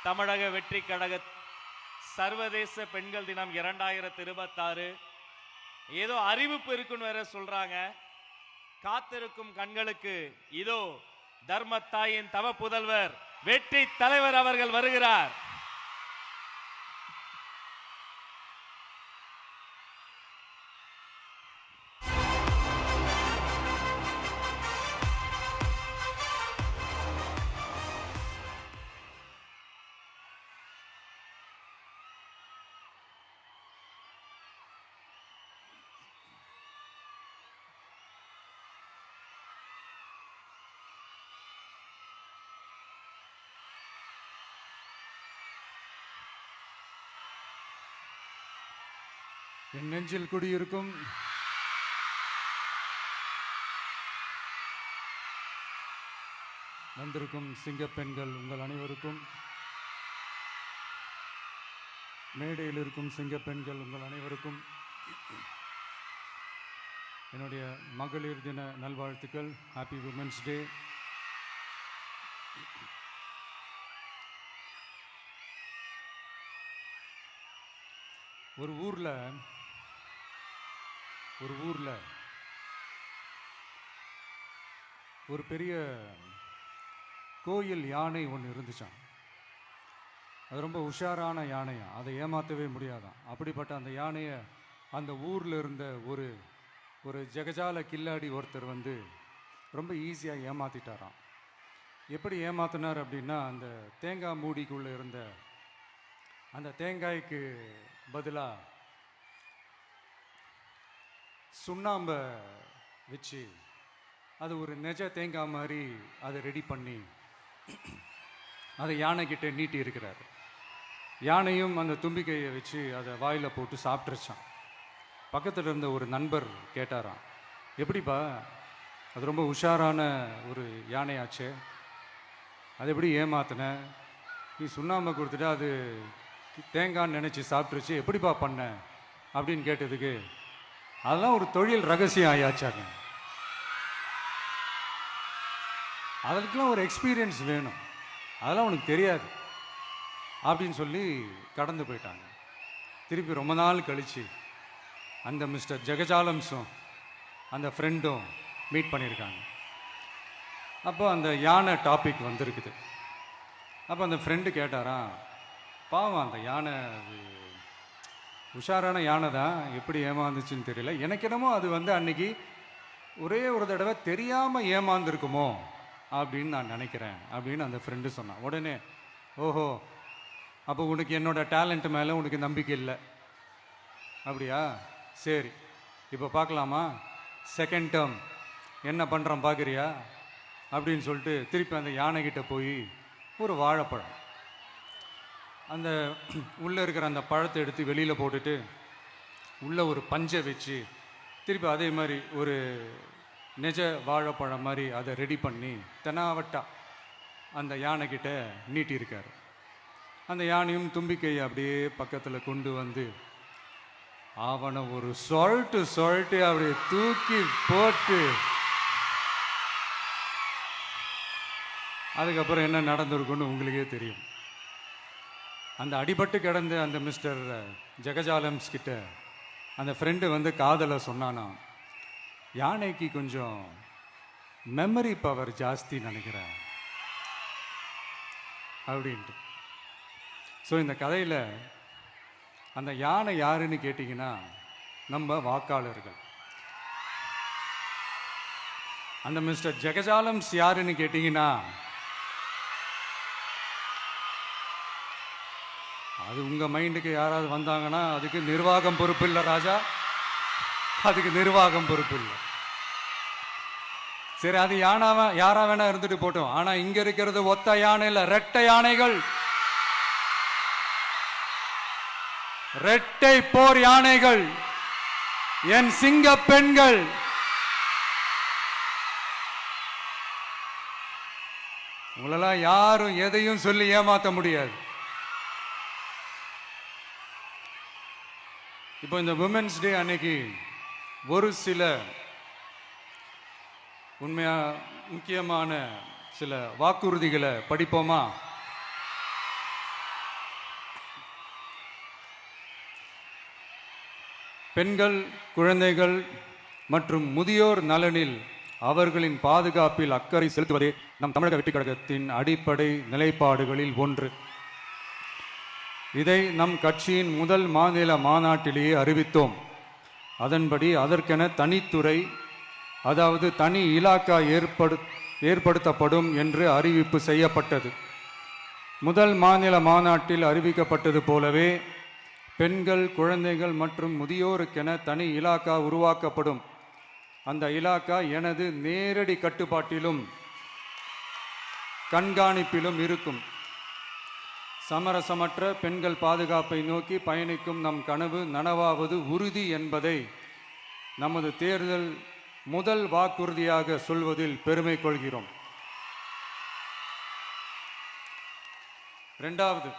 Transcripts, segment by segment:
தமிழக வெற்றி கழக சர்வதேச பெண்கள் தினம் 2026 ஏதோ அறிவிப்பு இருக்குன்னு வேற சொல்றாங்க. காத்திருக்கும் கண்களுக்கு இதோ தர்மத்தாயின் தவ புதல்வர் வெற்றி தலைவர் அவர்கள் வருகிறார். என் நெஞ்சில் குடியிருக்கும் வந்திருக்கும் சிங்கப்பெண்கள் உங்கள் அனைவருக்கும், மேடையில் இருக்கும் சிங்கப்பெண்கள் உங்கள் அனைவருக்கும் என்னுடைய மகளிர் தின நல்வாழ்த்துக்கள். Happy women's day. ஒரு ஊரில் ஒரு பெரிய கோயில் யானை ஒன்று இருந்துச்சான். அது ரொம்ப உஷாரான யானையா, அதை ஏமாற்றவே முடியாதான். அப்படிப்பட்ட அந்த யானையை அந்த ஊரில் இருந்த ஒரு ஜெகஜால கில்லாடி ஒருத்தர் வந்து ரொம்ப ஈஸியாக ஏமாற்றிட்டாராம். எப்படி ஏமாத்தினார் அப்படின்னா, அந்த தேங்காய் மூடிக்குள்ளே இருந்த அந்த தேங்காய்க்கு பதிலாக சுண்ணாம்பை வச்சு அது ஒரு நெஜ தேங்காய் மாதிரி அதை ரெடி பண்ணி அதை யானைக்கிட்ட நீட்டி இருக்கிறார். யானையும் அந்த தும்பிக்கையை வச்சு அதை வாயில் போட்டு சாப்பிட்ருச்சான். பக்கத்தில் இருந்த ஒரு நண்பர் கேட்டாராம், எப்படிப்பா, அது ரொம்ப உஷாரான ஒரு யானையாச்சே, அது எப்படி ஏமாத்தின? நீ சுண்ணாம்பை கொடுத்துட்டு அது தேங்காய்ன்னு நினச்சி சாப்பிட்ருச்சு, எப்படிப்பா பண்ண அப்படின்னு கேட்டதுக்கு, அதெல்லாம் ஒரு தொழில் ரகசியம் ஆயாச்சாங்க, அதுக்கெல்லாம் ஒரு எக்ஸ்பீரியன்ஸ் வேணும், அதெல்லாம் உனக்கு தெரியாது அப்படின்னு சொல்லி கடந்து போயிட்டாங்க. திருப்பி ரொம்ப நாள் கழித்து அந்த மிஸ்டர் ஜெகஜாலம்ஸும் அந்த ஃப்ரெண்டும் மீட் பண்ணியிருக்காங்க. அப்போ அந்த யானை டாபிக் வந்திருக்குது. அப்போ அந்த ஃப்ரெண்டு கேட்டாராம், பாவம் அந்த யானை உஷாரான யானை தான், எப்படி ஏமாந்துச்சுன்னு தெரியல, எனக்கு என்னமோ அது வந்து அன்னைக்கு ஒரே ஒரு தடவை தெரியாமல் ஏமாந்துருக்குமோ அப்படின்னு நான் நினைக்கிறேன் அப்படின்னு அந்த ஃப்ரெண்டு சொன்னான். உடனே, ஓஹோ, அப்போ உனக்கு என்னோட டேலண்ட் மேலே உனக்கு நம்பிக்கை இல்லை அப்படியா, சரி இப்போ பார்க்கலாமா, செகண்ட் டேர்ம் என்ன பண்ணுறோம் பார்க்குறியா அப்படின்னு சொல்லிட்டு திருப்பி அந்த யானைக்கிட்ட போய் ஒரு வாழைப்பழம், அந்த உள்ளே இருக்கிற அந்த பழத்தை எடுத்து வெளியில் போட்டுட்டு உள்ளே ஒரு பஞ்சை வச்சு திருப்பி அதே மாதிரி ஒரு நெஜ வாழைப்பழம் மாதிரி அதை ரெடி பண்ணி தெனாவட்டா அந்த யானைக்கிட்ட நீட்டியிருக்காரு. அந்த யானையும் தும்பிக்கையை அப்படியே பக்கத்தில் கொண்டு வந்து அவனை ஒரு சொல்லிட்டு அப்படியே தூக்கி போட்டு, அதுக்கப்புறம் என்ன நடந்திருக்குன்னு உங்களுக்கே தெரியும். அந்த அடிபட்டு கிடந்த அந்த மிஸ்டர் ஜெகஜாலம்ஸ் கிட்ட அந்த ஃப்ரெண்டு வந்து காதலை சொன்னானா, யானைக்கு கொஞ்சம் மெமரி பவர் ஜாஸ்தி நினைக்கிறேன் அப்படின்ட்டு. ஸோ இந்த கதையில் அந்த யானை யாருன்னு கேட்டிங்கன்னா நம்ம வாக்காளர்கள். அந்த மிஸ்டர் ஜெகஜாலம்ஸ் யாருன்னு கேட்டிங்கன்னா அது உங்கள் மைண்டுக்கு யாராவது வந்தாங்கன்னா அதுக்கு நிர்வாகம் பொறுப்பு இல்லை ராஜா, அதுக்கு நிர்வாகம் பொறுப்பு இல்லை. சரி, அது யாரா வேணா இருந்துட்டு போட்டோம். ஆனால் இங்கே இருக்கிறது ஒத்த யானை இல்லை, ரெட்டை யானைகள், ரெட்டை போர் யானைகள், என் சிங்க பெண்கள். உங்களெல்லாம் யாரும் எதையும் சொல்லி ஏமாற்ற முடியாது. இப்போ இந்த விமென்ஸ் டே அன்னைக்கு ஒரு சில முக்கியமான சில வாக்குறுதிகளை படிப்போமா? பெண்கள், குழந்தைகள் மற்றும் முதியோர் நலனில் அவர்களின் பாதுகாப்பில் அக்கறை செலுத்துவதே நம் தமிழக வெற்றிக் கழகத்தின் அடிப்படை நிலைப்பாடுகளில் ஒன்று. இதை நம் கட்சியின் முதல் மாநில மாநாட்டிலேயே அறிவித்தோம். அதன்படி அதற்கென தனித்துறை, அதாவது தனி இலாக்கா ஏற்படுத்தப்படும் என்று அறிவிப்பு செய்யப்பட்டது. முதல் மாநில மாநாட்டில் அறிவிக்கப்பட்டது போலவே பெண்கள், குழந்தைகள் மற்றும் முதியோருக்கென தனி இலாக்கா உருவாக்கப்படும். அந்த இலாக்கா எனது நேரடி கட்டுப்பாட்டிலும் கண்காணிப்பிலும் இருக்கும். சமரசமற்ற பெண்கள் பாதுகாப்பை நோக்கி பயணிக்கும் நம் கனவு நனவாவது உறுதி என்பதை நமது தேர்தல் முதல் வாக்குறுதியாக சொல்வதில் பெருமை கொள்கிறோம். இரண்டாவது,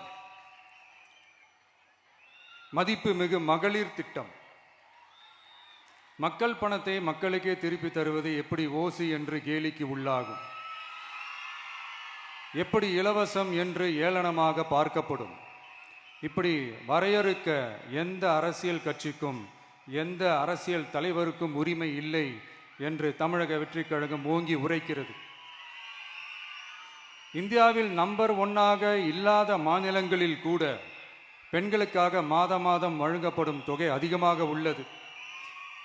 மதிப்புமிகு மகளிர் திட்டம். மக்கள் பணத்தை மக்களுக்கே திருப்பி தருவது எப்படி ஓசி என்று கேலிக்கு உள்ளாகும், எப்படி இலவசம் என்று ஏளனமாக பார்க்கப்படும். இப்படி வரையறுக்க எந்த அரசியல் கட்சிக்கும் எந்த அரசியல் தலைவருக்கும் உரிமை இல்லை என்று தமிழக வெற்றிக் கழகம் ஓங்கி உரைக்கிறது. இந்தியாவில் நம்பர் 1 இல்லாத மாநிலங்களில் கூட பெண்களுக்காக மாதம் வழங்கப்படும் தொகை அதிகமாக உள்ளது.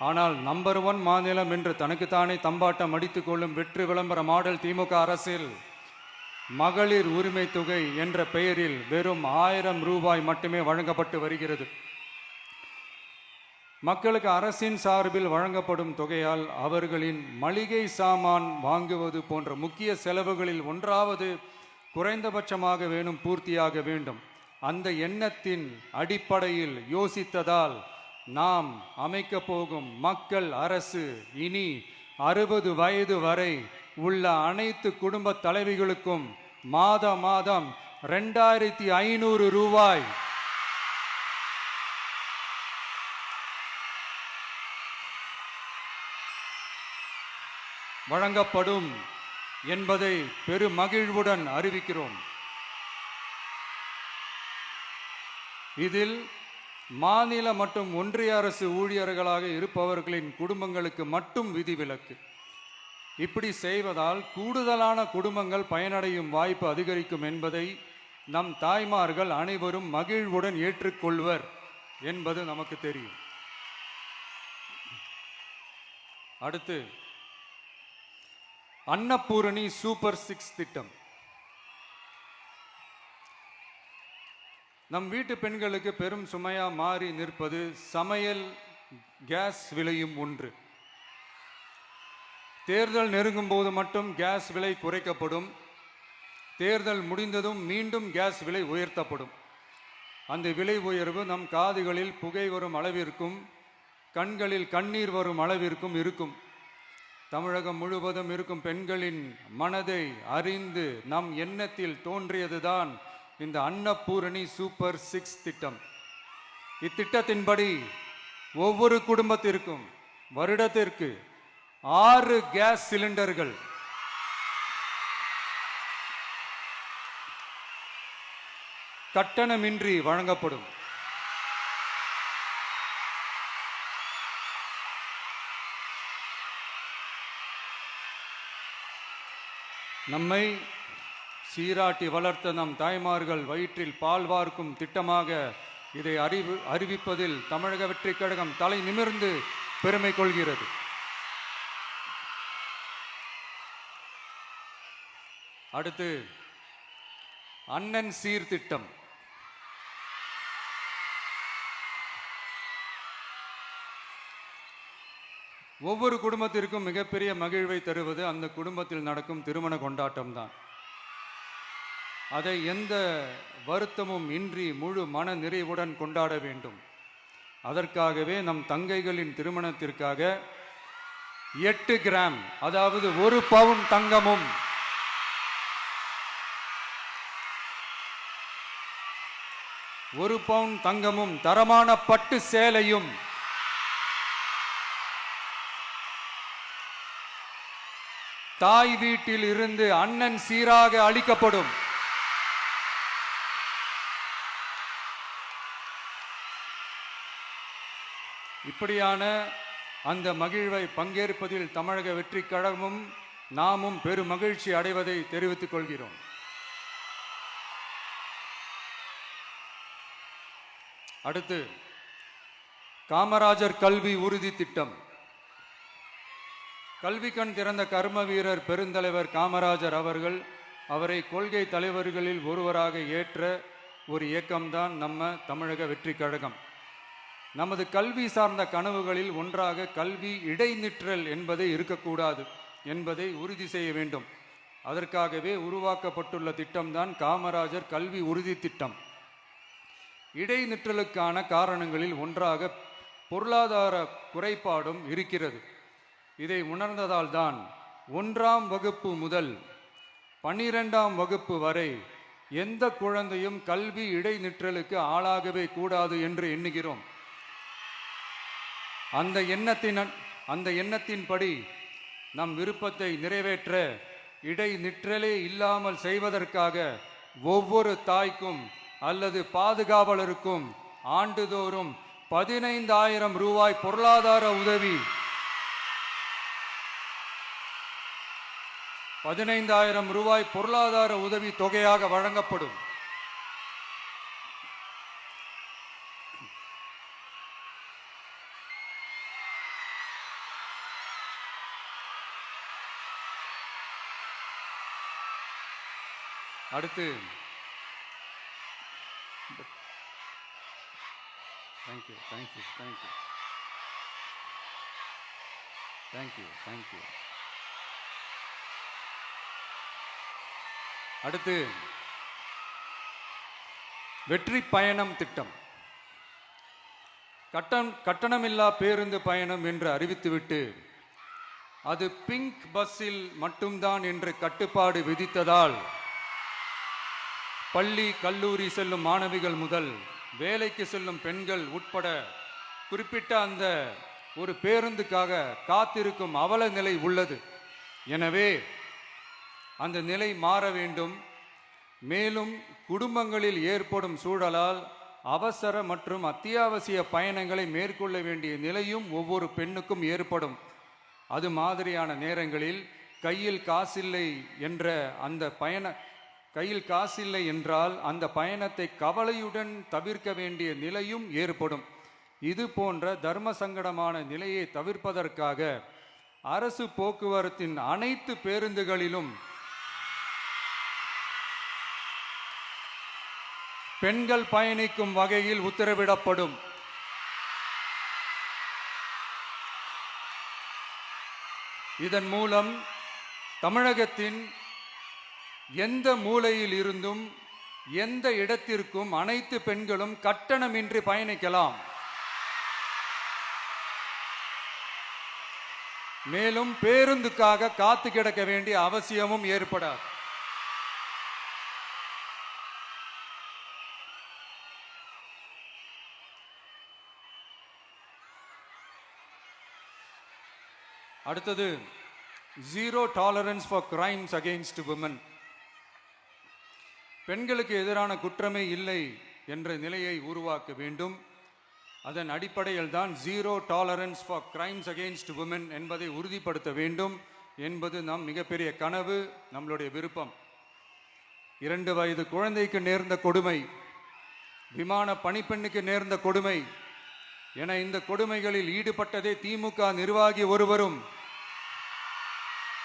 ஆனால் நம்பர் 1 மாநிலம் என்று தனக்குத்தானே தம்பாட்டம் அடித்துக் கொள்ளும் வெற்றி விளம்பர மாடல் திமுக அரசில் மகளிர் உரிமை தொகை என்ற பெயரில் வெறும் 1000 ரூபாய் மட்டுமே வழங்கப்பட்டு வருகிறது. மக்களுக்கு அரசின் சார்பில் வழங்கப்படும் தொகையால் அவர்களின் மளிகை சாமான் வாங்குவது போன்ற முக்கிய செலவுகளில் ஒன்றாவது குறைந்தபட்சமாக பூர்த்தியாக வேண்டும். அந்த எண்ணத்தின் அடிப்படையில் யோசித்ததால் நாம் அமைக்க போகும் மக்கள் அரசு இனி 60 வயது வரை உள்ள அனைத்து குடும்ப தலைவிகளுக்கும் மாதம் 2500 ரூபாய் வழங்கப்படும் என்பதை பெருமகிழ்வுடன் அறிவிக்கிறோம். இதில் மாநில மற்றும் ஒன்றிய அரசு ஊழியர்களாக இருப்பவர்களின் குடும்பங்களுக்கு மட்டும் விதிவிலக்கு. இப்படி செய்வதால் கூடுதலான குடும்பங்கள் பயனடையும் வாய்ப்பு அதிகரிக்கும் என்பதை நம் தாய்மார்கள் அனைவரும் மகிழ்வுடன் ஏற்றுக்கொள்வர் என்பது நமக்கு தெரியும். அடுத்து, அன்னபூரணி சூப்பர் 6 திட்டம். நம் வீட்டு பெண்களுக்கு பெரும் சுமையா மாறி நிற்பது சமையல் கேஸ் விலையும் ஒன்று. தேர்தல் நெருங்கும் போது மட்டும் கேஸ் விலை குறைக்கப்படும். தேர்தல் முடிந்ததும் மீண்டும் கேஸ் விலை உயர்த்தப்படும். அந்த விலை உயர்வு நம் காதுகளில் புகை வரும் அளவிற்கும் கண்களில் கண்ணீர் வரும் அளவிற்கும் இருக்கும். தமிழகம் முழுவதும் இருக்கும் பெண்களின் மனதை அறிந்து நம் எண்ணத்தில் தோன்றியதுதான் இந்த அன்னபூரணி சூப்பர் 6 திட்டம். இத்திட்டத்தின்படி ஒவ்வொரு குடும்பத்திற்கும் வருடத்திற்கு 6 கேஸ் சிலிண்டர்கள் கட்டணமின்றி வழங்கப்படும். நம்மை சீராட்டி வளர்த்த நம் தாய்மார்கள் வயிற்றில் பால் வார்க்கும் திட்டமாக இதை அறிவிப்பதில் தமிழக வெற்றிக் கழகம் தலை நிமிர்ந்து பெருமை கொள்கிறது. அடுத்து, அண்ணன் சீர்திட்டம். ஒவ்வொரு குடும்பத்திற்கும் மிகப்பெரிய மகிழ்வை தருவது அந்த குடும்பத்தில் நடக்கும் திருமண கொண்டாட்டம் தான். அதை எந்த வருத்தமும் இன்றி முழு மன நிறைவுடன் கொண்டாட வேண்டும். அதற்காகவே நம் தங்கைகளின் திருமணத்திற்காக 8 கிராம், அதாவது 1 பவுன் தங்கமும் 1 பவுன் தங்கமும் தரமான பட்டு சேலையும் தாய் வீட்டில் இருந்து அண்ணன் சீராக அளிக்கப்படும். இப்படியான அந்த மகிழ்வை பங்கேற்பதில் தமிழக வெற்றி கழகமும் நாமும் பெரும் மகிழ்ச்சி அடைவதை தெரிவித்துக் கொள்கிறோம். அடுத்து காமராஜர் கல்வி உறுதி திட்டம். கல்வி கண் திறந்த கர்ம வீரர் பெருந்தலைவர் காமராஜர் அவரை கொள்கை தலைவர்களில் ஒருவராக ஏற்ற ஒரு இயக்கம்தான் நம்ம தமிழக வெற்றி கழகம். நமது கல்வி சார்ந்த கனவுகளில் ஒன்றாக கல்வி இடைநிற்றல் என்பதை இருக்கக்கூடாது என்பதை உறுதி செய்ய வேண்டும். அதற்காகவே உருவாக்கப்பட்டுள்ள திட்டம்தான் காமராஜர் கல்வி உறுதி திட்டம். இடைநிற்றலுக்கான காரணங்களில் ஒன்றாக பொருளாதார குறைபாடும் இருக்கிறது. இதை உணர்ந்ததால் தான் 1ஆம் வகுப்பு முதல் 12ஆம் வகுப்பு வரை எந்த குழந்தையும் கல்வி இடைநிற்றலுக்கு ஆளாகவே கூடாது என்று எண்ணுகிறோம். அந்த எண்ணத்தின்படி நம் விருப்பத்தை நிறைவேற்ற இடைநிற்றலே இல்லாமல் செய்வதற்காக ஒவ்வொரு தாய்க்கும் அல்லது பாதுகாவலருக்கும் ஆண்டுதோறும் 15,000 ரூபாய் பொருளாதார உதவி 15,000 ரூபாய் பொருளாதார உதவி தொகையாக வழங்கப்படும். அடுத்து தேங்க்யூ. அடுத்து வெற்றி பயணம் திட்டம். கட்டணமில்லா பேருந்து பயணம் என்று அறிவித்துவிட்டு அது பிங்க் பஸ்ஸில் மட்டும்தான் என்று கட்டுப்பாடு விதித்ததால் பள்ளி கல்லூரி செல்லும் மாணவிகள் முதல் வேலைக்கு செல்லும் பெண்கள் உட்பட குறிப்பிட்ட அந்த ஒரு பேருந்துக்காக காத்திருக்கும் அவல நிலை உள்ளது. எனவே அந்த நிலை மாற வேண்டும். மேலும் குடும்பங்களில் ஏற்படும் சூழலால் அவசர மற்றும் அத்தியாவசிய பயணங்களை மேற்கொள்ள வேண்டிய நிலையும் ஒவ்வொரு பெண்ணுக்கும் ஏற்படும். அது மாதிரியான நேரங்களில் கையில் காசில்லை என்றால் அந்த பயணத்தை கவலையுடன் தவிர்க்க வேண்டிய நிலையும் ஏற்படும். இது போன்ற தர்ம சங்கடமான நிலையை தவிர்ப்பதற்காக அரசு போக்குவரத்தின் அனைத்து பேருந்துகளிலும் பெண்கள் பயணிக்கும் வகையில் உத்தரவிடப்படும். இதன் மூலம் தமிழகத்தின் எந்த மூலையில் இருந்தும் எந்த இடத்திற்கும் அனைத்து பெண்களும் கட்டணமின்றி பயணிக்கலாம். மேலும் பேருந்துக்காக காத்து கிடக்க வேண்டிய அவசியமும் ஏற்படாது. அடுத்தது zero tolerance for crimes against women. பெண்களுக்கு எதிரான குற்றமே இல்லை என்ற நிலையை உருவாக்க வேண்டும். அதன் அடிப்படையில் தான் zero tolerance for crimes against women என்பதை உறுதிப்படுத்த வேண்டும் என்பது நம் மிகப்பெரிய கனவு, நம்மளுடைய விருப்பம். 2 வயது குழந்தைக்கு நேர்ந்த கொடுமை, விமான பணிப்பெண்ணுக்கு நேர்ந்த கொடுமை என இந்த கொடுமைகளில் ஈடுபட்டதே திமுக நிர்வாகி ஒருவரும்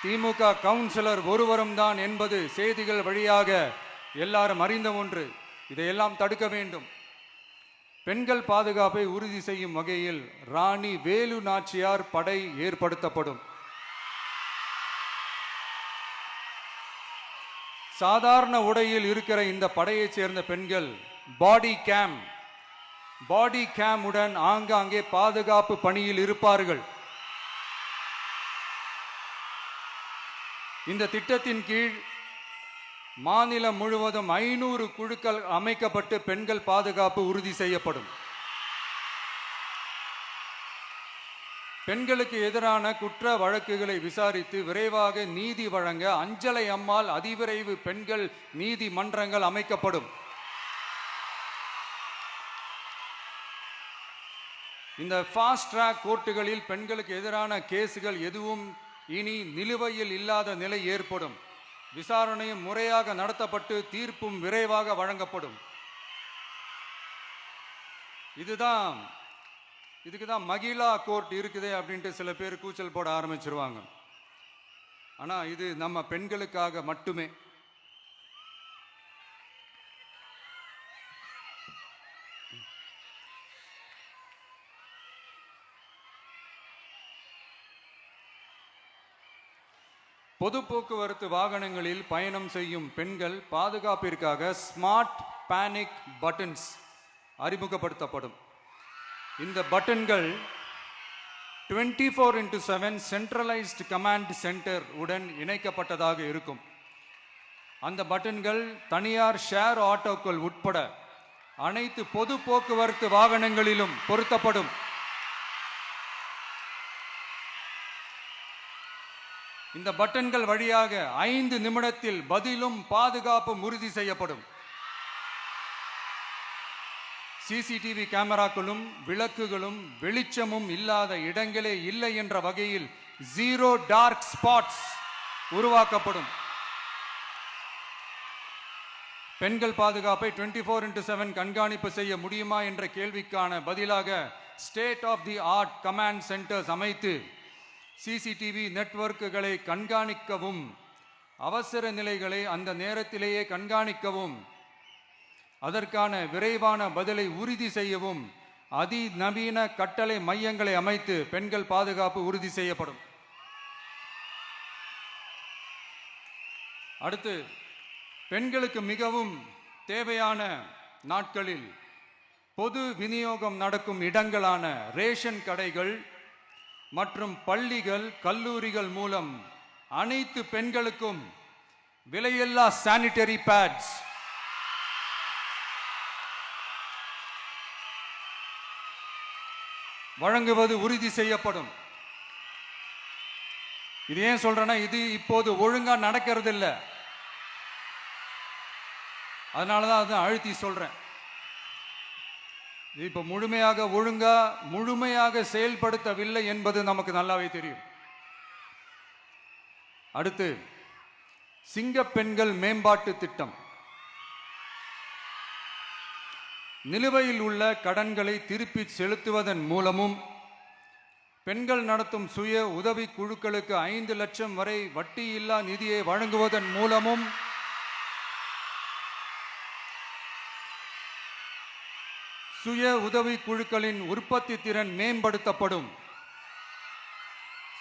திமுக கவுன்சிலர் ஒருவரும் தான் என்பது செய்திகள் வழியாக எல்லாரும் அறிந்த ஒன்று. இதையெல்லாம் தடுக்க வேண்டும். பெண்கள் பாதுகாப்பை உறுதி செய்யும் வகையில் ராணி வேலு நாச்சியார் படை ஏற்படுத்தப்படும். சாதாரண உடையில் இருக்கிற இந்த படையைச் சேர்ந்த பெண்கள் பாடி கேம் உடன் ஆங்காங்கே பாதுகாப்பு பணியில் இருப்பார்கள். இந்த திட்டத்தின் கீழ் மாநிலம் முழுவதும் 500 குழுக்கள் அமைக்கப்பட்டு பெண்கள் பாதுகாப்பு உறுதி செய்யப்படும். பெண்களுக்கு எதிரான குற்ற வழக்குகளை விசாரித்து விரைவாக நீதி வழங்க அஞ்சலை அம்மாள் அதிவிரைவு பெண்கள் நீதிமன்றங்கள் அமைக்கப்படும். இந்த ஃபாஸ்ட் ட்ராக் கோர்ட்டுகளில் பெண்களுக்கு எதிரான கேஸுகள் எதுவும் இனி நிலுவையில் இல்லாத நிலை ஏற்படும். விசாரணையும் முறையாக நடத்தப்பட்டு தீர்ப்பும் விரைவாக வழங்கப்படும். இதுக்கு தான் மகிழா கோர்ட் இருக்குதே அப்படின்ட்டு சில பேர் கூச்சல் போட ஆரம்பிச்சிருவாங்க. ஆனால் இது நம்ம பெண்களுக்காக மட்டுமே. பொது போக்குவரத்து வாகனங்களில் பயணம் செய்யும் பெண்கள் பாதுகாப்பிற்காக ஸ்மார்ட் பேனிக் பட்டன்ஸ் அறிமுகப்படுத்தப்படும். இந்த பட்டன்கள் 24/7 சென்ட்ரலைஸ்டு கமாண்ட் சென்டர் உடன் இணைக்கப்பட்டதாக இருக்கும். அந்த பட்டன்கள் தனியார் ஷேர் ஆட்டோக்கள் உட்பட அனைத்து பொது போக்குவரத்து வாகனங்களிலும் பொருத்தப்படும். இந்த பட்டன்கள் வழியாக 5 நிமிடத்தில் பதிலும் பாதுகாப்பும் உறுதி செய்யப்படும். சிசிடிவி கேமராக்களும் விளக்குகளும் வெளிச்சமும் இல்லாத இடங்களே இல்லை என்ற வகையில் 0 டார்க் ஸ்பாட்ஸ் உருவாக்கப்படும். பெண்கள் பாதுகாப்பை 24/7 கண்காணிப்பு செய்ய முடியுமா என்ற கேள்விக்கான பதிலாக state of the art command centres அமைத்து சிசிடிவி நெட்வொர்க்குகளை கண்காணிக்கவும் அவசர நிலைகளை அந்த நேரத்திலேயே கண்காணிக்கவும் அதற்கான விரைவான பதிலை உறுதி செய்யவும் அதிநவீன கட்டளை மையங்களை அமைத்து பெண்கள் பாதுகாப்பு உறுதி செய்யப்படும். அடுத்து, பெண்களுக்கு மிகவும் தேவையான நாட்களில் பொது விநியோகம் நடக்கும் இடங்களான ரேஷன் கடைகள் மற்றும் பள்ளிகள் கல்லூரிகள் மூலம் அனைத்து பெண்களுக்கும் விலையில்லா சானிட்டரி பேட்ஸ் வழங்குவது உறுதி செய்யப்படும். இது ஏன் சொல்றேன்னா, இது இப்போது ஒழுங்கா நடக்கிறது இல்லை. அதனாலதான் அதை அழுத்தி சொல்றேன். இது இப்ப முழுமையாக செயல்படுத்தவில்லை என்பது நமக்கு நல்லாவே தெரியும். அடுத்து, சிங்க பெண்கள் மேம்பாட்டு திட்டம். நிலுவையில் உள்ள கடன்களை திருப்பி செலுத்துவதன் மூலமும் பெண்கள் நடத்தும் சுய உதவி குழுக்களுக்கு 5 லட்சம் வரை வட்டியில்லா நிதியை வழங்குவதன் மூலமும் சுய உதவி குழுக்களின் உற்பத்தி திறன் மேம்படுத்தப்படும்.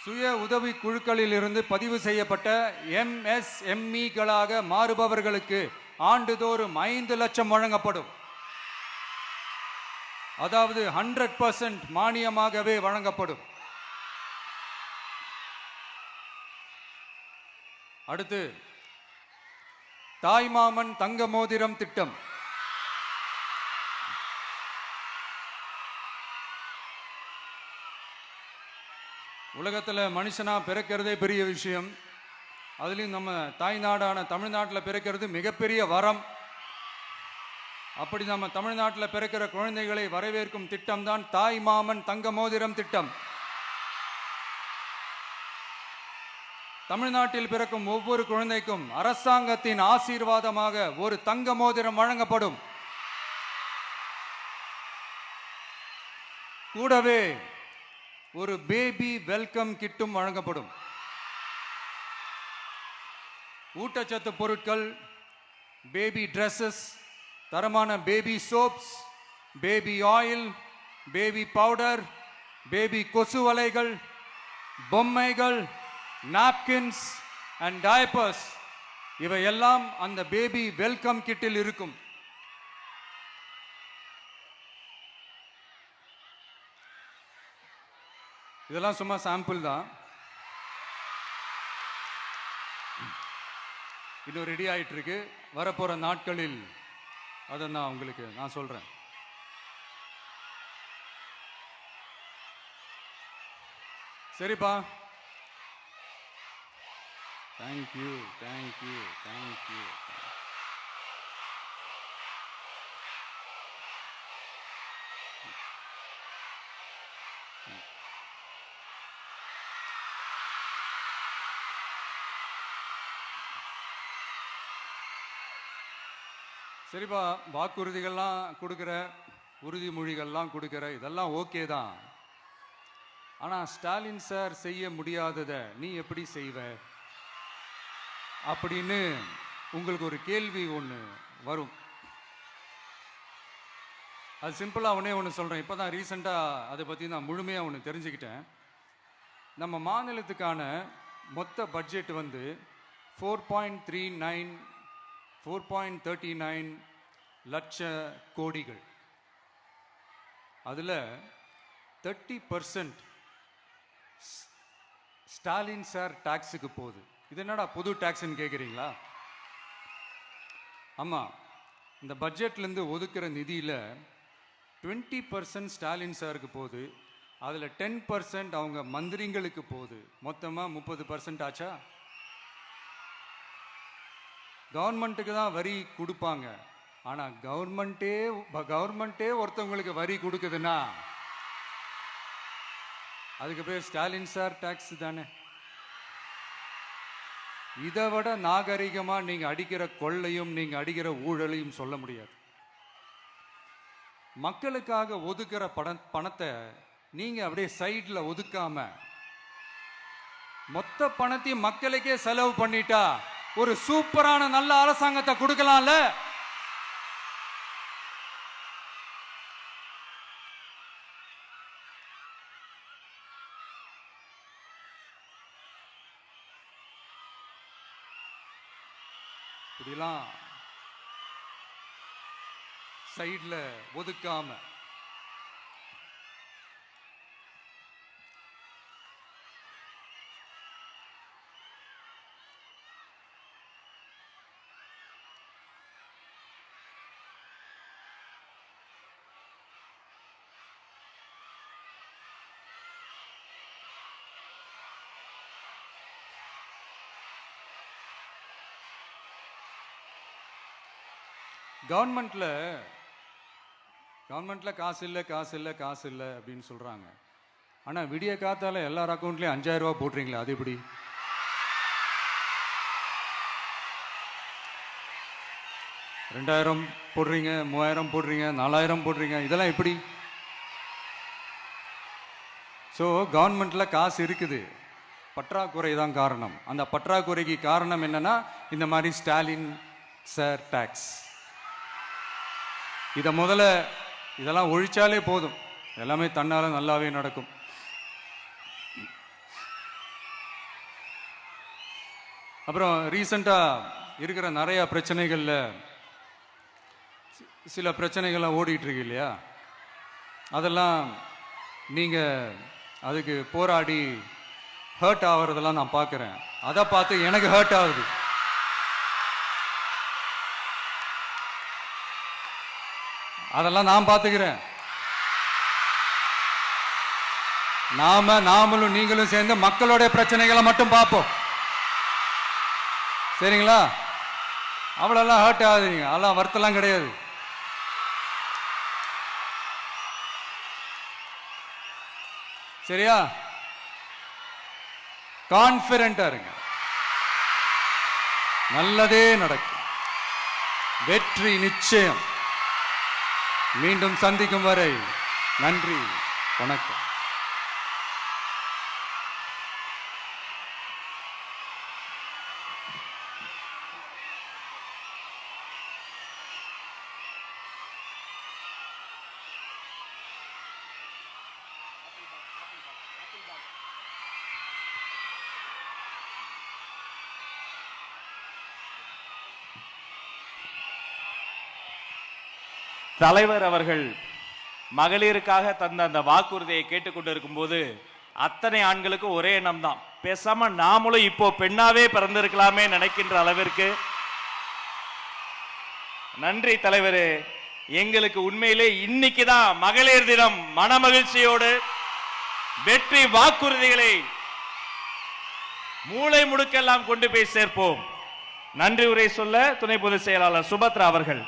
சுய உதவி குழுக்களில் இருந்து பதிவு செய்யப்பட்ட MSMEகளாக மாறுபவர்களுக்கு ஆண்டுதோறும் 5 லட்சம் வழங்கப்படும். அதாவது 100% மானியமாகவே வழங்கப்படும். அடுத்து, தாய்மாமன் தங்க மோதிரம் திட்டம். உலகத்தில் மனுஷனா பிறக்கிறதே பெரிய விஷயம். அதுலேயும் நம்ம தாய்நாடான தமிழ்நாட்டில் பிறக்கிறது மிகப்பெரிய வரம். அப்படி நம்ம தமிழ்நாட்டில் பிறக்கிற குழந்தைகளை வரவேற்கும் திட்டம் தான் தாய் மாமன் தங்க மோதிரம் திட்டம். தமிழ்நாட்டில் பிறக்கும் ஒவ்வொரு குழந்தைக்கும் அரசாங்கத்தின் ஆசீர்வாதமாக ஒரு தங்க மோதிரம் வழங்கப்படும். கூடவே ஒரு பேபி வெல்கம் கிட்டும் வழங்கப்படும். ஊட்டச்சத்து பொருட்கள், பேபி ட்ரெஸ்ஸஸ், தரமான baby soaps, baby oil, baby powder, baby கொசு வலைகள், பொம்மைகள், நாப்கின்ஸ் அண்ட் டயப்பர்ஸ் இவையெல்லாம் அந்த பேபி வெல்கம் கிட்டில் இருக்கும். இதெல்லாம் சும்மா சாம்பிள் தான். இன்னும் ரெடி ஆயிட்டு இருக்கு. வரப்போற நாட்களில் அதை நான் சொல்றேன். சரிப்பா, தேங்க்யூ. சரிப்பா, வாக்குறுதிகள்லாம் கொடுக்குற, உறுதிமொழிகள்லாம் கொடுக்குற, இதெல்லாம் ஓகே தான். ஆனால் ஸ்டாலின் சார் செய்ய முடியாததை நீ எப்படி செய்வ அப்படின்னு உங்களுக்கு ஒரு கேள்வி ஒன்று வரும். அது சிம்பிளாக ஒன்று சொல்கிறேன். இப்போ தான் ரீசெண்டாக அதை பற்றி நான் முழுமையாக ஒன்று தெரிஞ்சுக்கிட்டேன். நம்ம மாநிலத்துக்கான மொத்த பட்ஜெட் வந்து 4.39 லட்ச கோடிகள். அதில் 30% ஸ்டாலின் சார் டாக்ஸுக்கு போகுது. இது என்னடா புது டாக்ஸ்ன்னு கேட்குறீங்களா? ஆமாம், இந்த பட்ஜெட்லேருந்து ஒதுக்குற நிதியில் 20% ஸ்டாலின் சாருக்கு போகுது. அதில் 10% அவங்க மந்திரிங்களுக்கு போகுது. மொத்தமாக 30% ஆச்சா? கவர்மெண்ட்டுக்கு தான் வரி கொடுப்பாங்க. ஆனால் கவர்மெண்ட்டே ஒருத்தவங்களுக்கு வரி கொடுக்குதுன்னா அதுக்கு பேர் ஸ்டாலின் சார் டாக்ஸ் தானே. இதை விட நாகரிகமாக நீங்கள் அடிக்கிற கொள்ளையும் நீங்கள் அடிக்கிற ஊழலையும் சொல்ல முடியாது. மக்களுக்காக ஒதுக்குற பணத்தை நீங்கள் அப்படியே சைடில் ஒதுக்காம மொத்த பணத்தையும் மக்களுக்கே செலவு பண்ணிட்டா ஒரு சூப்பரான நல்ல அரசாங்கத்தை கொடுக்கலாம்ல. இப்படிலாம் சைடில் ஒதுக்காம கவர்மெண்ட்ல காசு இல்லை அப்படின்னு சொல்றாங்க. ஆனா விடிய காத்தால எல்லார் அக்கௌண்ட்லயும் 5000 ரூபாய் போட்டுறீங்களா? அது எப்படி? $2000 போடுறீங்க, 3000 போடுறீங்க, 4000 போடுறீங்க, இதெல்லாம் எப்படி? ஸோ கவர்மெண்ட்ல காசு இருக்குது, பற்றாக்குறை தான் காரணம். அந்த பற்றாக்குறைக்கு காரணம் என்னன்னா இந்த மாதிரி ஸ்டாலின் சார் டாக்ஸ். இதெல்லாம் ஒழிச்சாலே போதும், எல்லாமே தன்னால நல்லாவே நடக்கும். அப்புறம் ரீசண்டா இருக்கிற நிறைய பிரச்சனைகள்ல சில பிரச்சனைகள்லாம் ஓடிட்டு இருக்கு இல்லையா? அதெல்லாம் நீங்க அதுக்கு போராடி ஹர்ட் ஆகிறதெல்லாம் நான் பார்க்குறேன். அதை பார்த்து எனக்கு ஹர்ட் ஆகுது. அதெல்லாம் நான் பார்த்துக்கிறேன். நாமளும் நீங்களும் சேர்ந்து மக்களுடைய பிரச்சனைகளை மட்டும் பார்ப்போம், சரிங்களா? அவ்வளோலாம் ஹர்ட் ஆகுதுங்க, அதெல்லாம் வருத்தலாம் கிடையாது. சரியா? கான்ஃபிடென்ட்டா இருங்க, நல்லதே நடக்கும், வெற்றி நிச்சயம். மீண்டும் சந்திக்கும் வரை நன்றி, வணக்கம். தலைவர் அவர்கள் மகளிருக்காக தந்த அந்த வாக்குறுதியை கேட்டுக்கொண்டிருக்கும் போது அத்தனை ஆண்களுக்கு ஒரே எண்ணம் தான், பேசாம நாமளும் இப்போ பெண்ணாவே பிறந்திருக்கலாமே நினைக்கின்ற அளவிற்கு. நன்றி தலைவரே. எங்களுக்கு உண்மையிலே இன்னைக்கு தான் மகளிர் தினம். மனமகிழ்ச்சியோடு வெற்றி வாக்குறுதிகளை மூளை முடுக்கெல்லாம் கொண்டு போய் சேர்ப்போம். நன்றி உரை சொல்ல துணை பொதுச் செயலாளர் சுபத்ரா அவர்கள்.